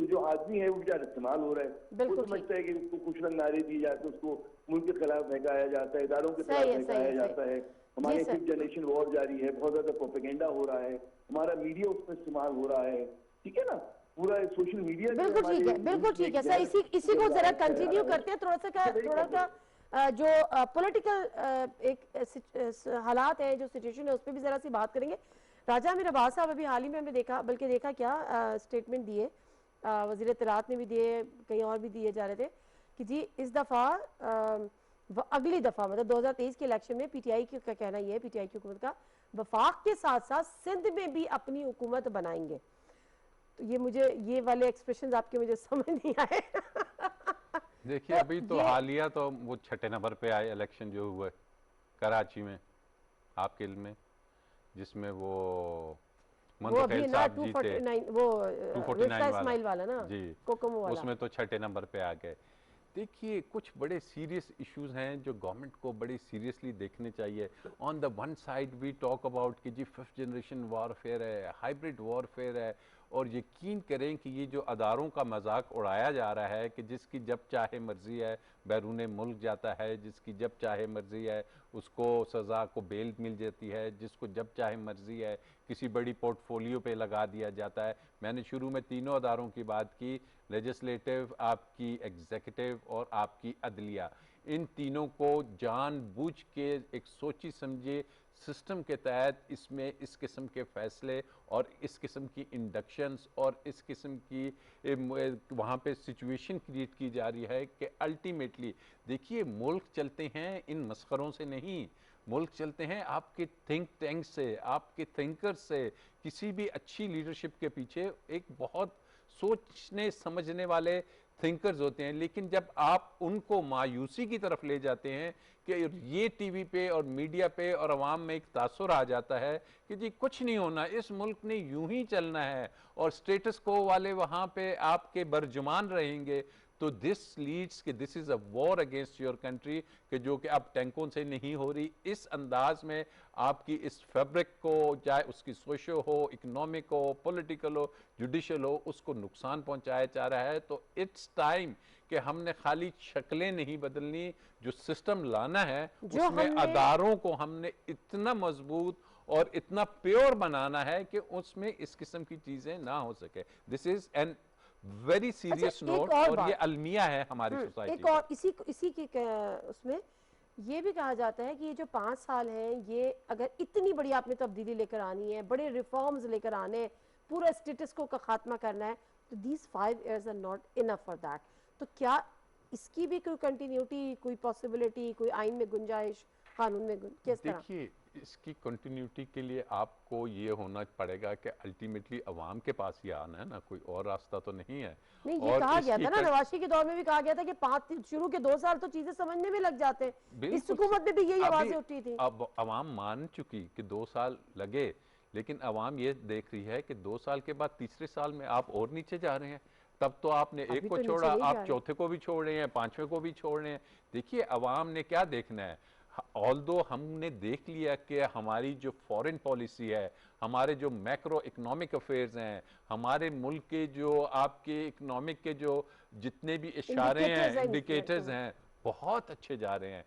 जो आदमी है वो बेचारा इस्तेमाल हो रहा है। वो समझता है कि उसको कुछ रंग नारे दिए जाते हैं, उसको मुल्क के खिलाफ बहकाया जाता है, इदारों के खिलाफ बहकाया जाता है। हमारे फिफ्थ जनरेशन वॉर जारी है, बहुत ज्यादा प्रोपेगेंडा हो रहा है, हमारा मीडिया उसमें इस्तेमाल हो रहा है, ठीक है ना, पूरा सोशल मीडिया। बिल्कुल ठीक है, बिल्कुल ठीक है सर। इसी को जरा कंटिन्यू करते हैं, थोड़ा सा जो पॉलिटिकल एक हालात है, जो सिचुएशन है, उस पर भी जरा सी बात करेंगे। राजा अमीर अब्बास साहब अभी हाल ही में हमने देखा, बल्कि देखा क्या स्टेटमेंट दिए, वज़ीर इत्तलात ने भी दिए, कहीं और भी दिए जा रहे थे कि जी इस दफ़ा अगली दफ़ा मतलब 2023 के इलेक्शन में पीटीआई का कहना ये है, पीटीआई की हुकूमत का, वफाक के साथ साथ सिंध में भी अपनी हुकूमत बनाएंगे। तो ये मुझे, ये वाले एक्सप्रेशन आपके मुझे समझ नहीं आए। देखिए अभी तो हालिया तो वो 6 नंबर पे आए इलेक्शन जो हुए कराची में, आपके इल्म में, जिसमें वो मुंतखब साहब जीते, वो 249 वाला ना जी, उसमें तो 6 नंबर पे आ गए। देखिए कुछ बड़े सीरियस इश्यूज हैं जो गवर्नमेंट को बड़े सीरियसली देखने चाहिए। On the one side we talk about कि जी 5th जनरेशन वॉरफेयर है, हाइब्रिड वॉरफेयर है, और यकीन करें कि ये जो अदारों का मजाक उड़ाया जा रहा है कि जिसकी जब चाहे मर्जी है बैरून मुल्क जाता है, जिसकी जब चाहे मर्जी है उसको सज़ा को बेल मिल जाती है, जिसको जब चाहे मर्जी है किसी बड़ी पोर्टफोलियो पे लगा दिया जाता है। मैंने शुरू में तीनों अदारों की बात की, लेजिस्लेटिव, आपकी एग्जीक्यूटिव और आपकी अदलिया, इन तीनों को जानबूझ के एक सोची समझे सिस्टम के तहत इसमें इस किस्म के फैसले और इस किस्म की इंडक्शंस और इस किस्म की वहाँ पे सिचुएशन क्रिएट की जा रही है कि अल्टीमेटली देखिए मुल्क चलते हैं इन मस्खरों से नहीं, मुल्क चलते हैं आपके थिंक टैंक से, आपके थिंकर से। किसी भी अच्छी लीडरशिप के पीछे एक बहुत सोचने समझने वाले थिंकर्स होते हैं, लेकिन जब आप उनको मायूसी की तरफ ले जाते हैं कि ये टीवी पे और मीडिया पे और अवाम में एक तासुर आ जाता है कि जी कुछ नहीं होना, इस मुल्क ने यूं ही चलना है और स्टेटस को वाले वहाँ पे आपके बरजुमान रहेंगे, तो दिस लीड्स कि this is a war against your country, कि जो कि अब टैंकों से नहीं हो रही। इस अंदाज में आपकी इस फैब्रिक को, चाहे उसकी सोशो हो, इकोनॉमिक हो, पॉलिटिकल हो, जुडिशल हो, उसको नुकसान पहुंचाया जा रहा है। तो इट्स टाइम कि हमने खाली शक्लें नहीं बदलनी, जो सिस्टम लाना है उसमें अदारों को हमने इतना मजबूत और इतना प्योर बनाना है कि उसमें इस किस्म की चीजें ना हो सके। This is an very serious note, और ये अलमिया है हमारी सोसाइटी। एक और इसी की उसमें ये भी कहा जाता है कि ये जो 5 साल हैं, ये अगर इतनी बड़ी आपने तब्दीली लेकर आनी है, बड़े रिफॉर्म्स लेकर आने, पूरा स्टेटस को का खात्मा करना है, तो these 5 years are not enough for that. तो क्या इसकी भी कोई कंटिन्यूटी, कोई पॉसिबिलिटी, कोई आइन में गुंजाइश, कानून में किस तरह? देखिए, इसकी कंटिन्यूटी के लिए आपको ये होना पड़ेगा कि अल्टीमेटली अवाम के पास ये आना है ना, कोई और रास्ता तो नहीं है। नहीं, ये कहा गया था ना, नवाशी के दौर में भी कहा गया था कि शुरू के 2 साल तो चीजें समझने में लग जाते हैं। इस हुकूमत में भी यही आवाजें उठी थी। अब अवाम मान चुकी कि 2 साल लगे, लेकिन अवाम ये देख रही है कि 2 साल के बाद तीसरे साल में आप और नीचे जा रहे हैं। तब तो आपने एक को छोड़ा, आप चौथे को भी छोड़ रहे हैं, 5वें को भी छोड़ रहे हैं। देखिए, अवाम ने क्या देखना है। ऑल्दो हमने देख लिया कि हमारी जो फॉरेन पॉलिसी है, हमारे जो मैक्रो इकोनॉमिक अफेयर्स हैं, हमारे मुल्क के जो आपके इकोनॉमिक के जो जितने भी इशारे हैं, इंडिकेटर्स हैं, बहुत अच्छे जा रहे हैं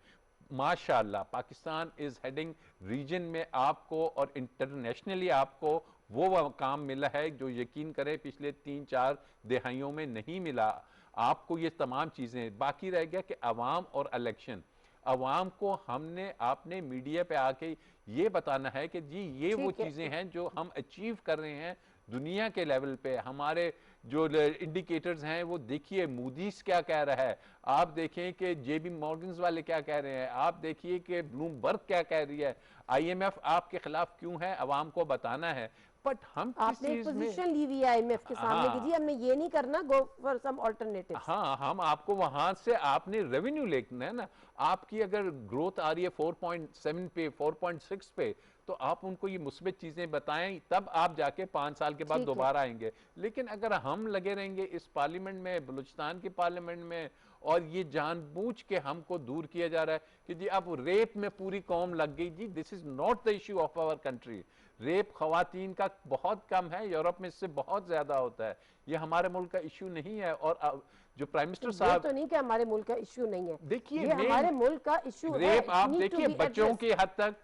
माशाल्लाह। पाकिस्तान इज हेडिंग रीजन में आपको और इंटरनेशनली आपको वो काम मिला है जो यकीन करें पिछले 3-4 दहाइयों में नहीं मिला आपको। ये तमाम चीजें बाकी रह गया कि अवाम और इलेक्शन। अवाम को हमने आपने मीडिया पे आके ये बताना है कि जी ये वो चीजें हैं जो हम अचीव कर रहे हैं दुनिया के लेवल पे। हमारे जो इंडिकेटर्स हैं वो देखिए, मूडीज क्या कह रहा है, आप देखें कि जेबी मॉर्गन्स वाले क्या कह रहे हैं, आप देखिए कि ब्लूमबर्ग क्या कह रही है, IMF आपके खिलाफ क्यों है, अवाम को बताना है। बट हम आपने एक पोजीशन ली हुई है IMF के सामने कि जी हमने ये नहीं करना, गो फॉर सम अल्टरनेटिव्स। हाँ, हम आपको वहां से आपने रेवेन्यू लेना है ना। आपकी अगर ग्रोथ आ रही है 4.7 पे, 4.6 पे, तो आप उनको ये मुस्बित चीजें बताएं, तब आप जाके 5 साल के बाद दोबारा आएंगे। लेकिन अगर हम लगे रहेंगे इस पार्लियामेंट में, बलूचिस्तान की पार्लियामेंट में, और ये जानबूझ के हमको दूर किया जा रहा है कि जी अब रेप में पूरी कौम लग गई। जी this is not the issue of our country. Rape खवातीन का बहुत कम है, यूरोप में इससे बहुत ज्यादा होता है। ये हमारे मुल्क का इश्यू नहीं है। और जो प्राइम मिनिस्टर साहब, तो नहीं कि हमारे मुल्क का इश्यू नहीं है, देखिए ये हमारे मुल्क का इश्यू है। रेप आप देखिए बच्चों की हद तक,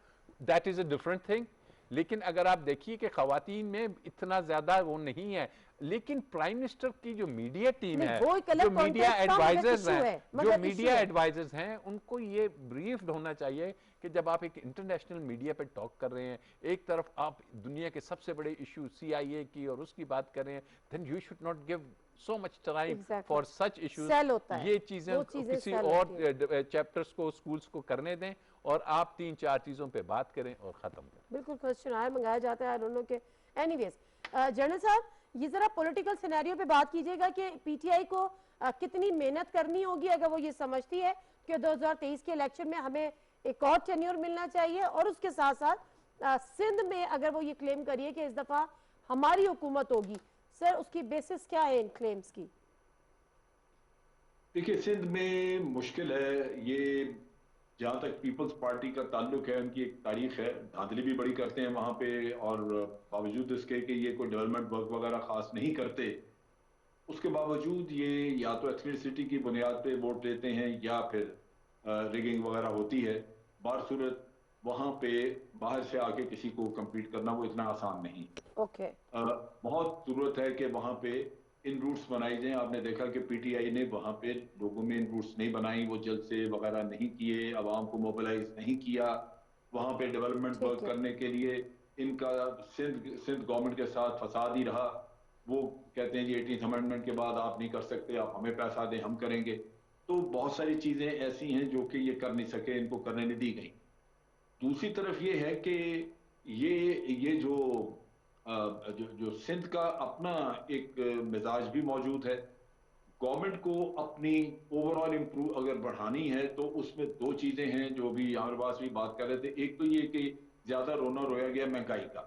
that is a different thing. लेकिन अगर आप देखिए कि खवातीन में इतना ज्यादा वो नहीं है। लेकिन प्राइम मिनिस्टर की जो मीडिया टीम है, जो मीडिया एडवाइजर्स हैं, उनको ये ब्रीफ्ड होना चाहिए कि जब आप एक इंटरनेशनल मीडिया पे टॉक कर रहे हैं, एक तरफ आप दुनिया के सबसे बड़े इशू CIA की और उसकी बात कर रहे हैं, then you should not give so much time for such issues. ये चीजें किसी और चैप्टर्स को, स्कूल्स को करने दें और आप 3-4 चीजों पे बात करें और खत्म करें। बिल्कुल क्वेश्चन मंगाया जाता है, आई डोंट नो के। एनीवेज, जनरल साहब, ये जरा पॉलिटिकल सिनेरियो पे बात कीजिएगा कि PTI को कितनी मेहनत करनी होगी अगर वो ये समझती है कि 2023 के इलेक्शन में हमें एक और टेन्योर मिलना चाहिए, और उसके साथ साथ सिंध में अगर वो ये क्लेम करिए कि इस दफा हमारी हुकूमत होगी, सर उसकी बेसिस क्या है इन क्लेम्स की? देखिए, सिंध में मुश्किल है ये। जहाँ तक पीपल्स पार्टी का ताल्लुक है, उनकी एक तारीख है, धांधली भी बड़ी करते हैं वहाँ पे, और बावजूद इसके कि ये कोई डेवलपमेंट वर्क वगैरह खास नहीं करते, उसके बावजूद ये या तो एथनिसिटी की बुनियाद पे वोट लेते हैं या फिर रिगिंग वगैरह होती है। बार सूरत वहाँ पे बाहर से आके किसी को कम्पीट करना वो इतना आसान नहीं। बहुत जरूरत है कि वहाँ पे इन रूट्स बनाई जाए। आपने देखा कि PTI ने वहाँ पे लोगों में इन रूट्स नहीं बनाई, वो जलसे वगैरह नहीं किए, आवाम को मोबिलाइज नहीं किया वहाँ पे डेवलपमेंट वर्क करने के लिए। इनका सिंध गवर्नमेंट के साथ फसाद ही रहा। वो कहते हैं जी 18th अमेंडमेंट के बाद आप नहीं कर सकते, आप हमें पैसा दें, हम करेंगे। तो बहुत सारी चीजें ऐसी हैं जो कि ये कर नहीं सके, इनको करने नहीं दी गई। दूसरी तरफ ये है कि ये जो सिंध का अपना एक मिजाज भी मौजूद है। गवर्नमेंट को अपनी ओवरऑल इम्प्रूव अगर बढ़ानी है तो उसमें दो चीजें हैं जो भी आमिर अब्बास भी बात कर रहे थे। एक तो ये कि ज्यादा रोना रोया गया महंगाई का,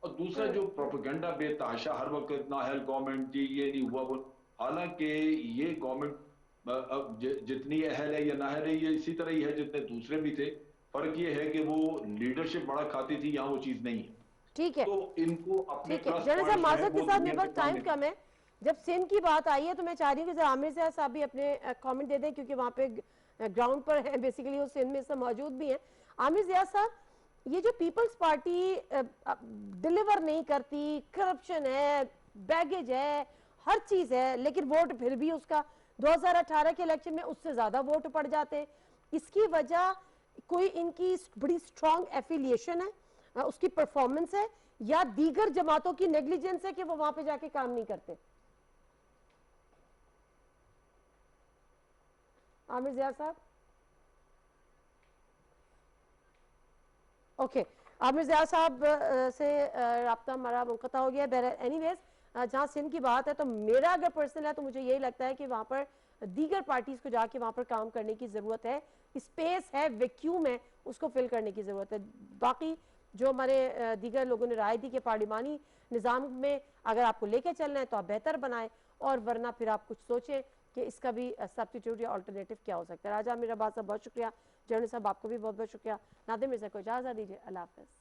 और दूसरा जो प्रोपेगेंडा बेतहाशा हर वक्त ना है गवर्नमेंट जी ये नहीं हुआ वो, हालांकि ये गवर्नमेंट जितनी अहल है या नाअहल है ये इसी तरह ही है जितने दूसरे भी थे। फर्क ये है कि वो लीडरशिप बड़ा खाती थी, यहाँ वो चीज नहीं है। ठीक है, तो इनको अपने ठीक है जनरल साहब, माजरत के साथ मेरे पास टाइम कम है। जब सिंध की बात आई है तो मैं चाह रही हूँ कि आमिर ज़िया साहब भी अपने कमेंट दे दें, क्योंकि वहाँ पे ग्राउंड पर है बेसिकली, वो सिंध में सब मौजूद भी हैं। आमिर ज़िया साहब, ये जो पीपल्स पार्टी डिलीवर नहीं करती, करप्शन है, बैगेज है, हर चीज है, लेकिन वोट फिर भी उसका 2018 के इलेक्शन में उससे ज्यादा वोट पड़ जाते, इसकी वजह कोई इनकी बड़ी स्ट्रांग एफिलिएशन है, उसकी परफॉर्मेंस है, या दीगर जमातों की नेग्लिजेंस है कि वो वहां पे जाके काम नहीं करते? आमिर ज़िया साहब। ओके, आमिर ज़िया साहब से राब्ता हमारा मुनक़ता हो गया। एनीवेज, जहाँ सिंध की बात है तो मेरा अगर पर्सनल है तो मुझे यही लगता है कि वहाँ पर दीगर पार्टीज को जाके वहाँ पर काम करने की ज़रूरत है, स्पेस है, वैक्यूम है, उसको फिल करने की ज़रूरत है। बाकी जो हमारे दीगर लोगों ने राय दी कि पार्लिमानी निज़ाम में अगर आपको लेके चलना है तो आप बेहतर बनाएं, और वरना फिर आप कुछ सोचें कि इसका भी सब्स्टिट्यूट या अल्टरनेटिव क्या हो सकता है। राजा आमिर अब्बास साहब बहुत शुक्रिया, जर्नल साहब आपको भी बहुत बहुत शुक्रिया। नादिम मिर्ज़ा को इजाज़त दीजिए, अल्लाह हाफ़िज़।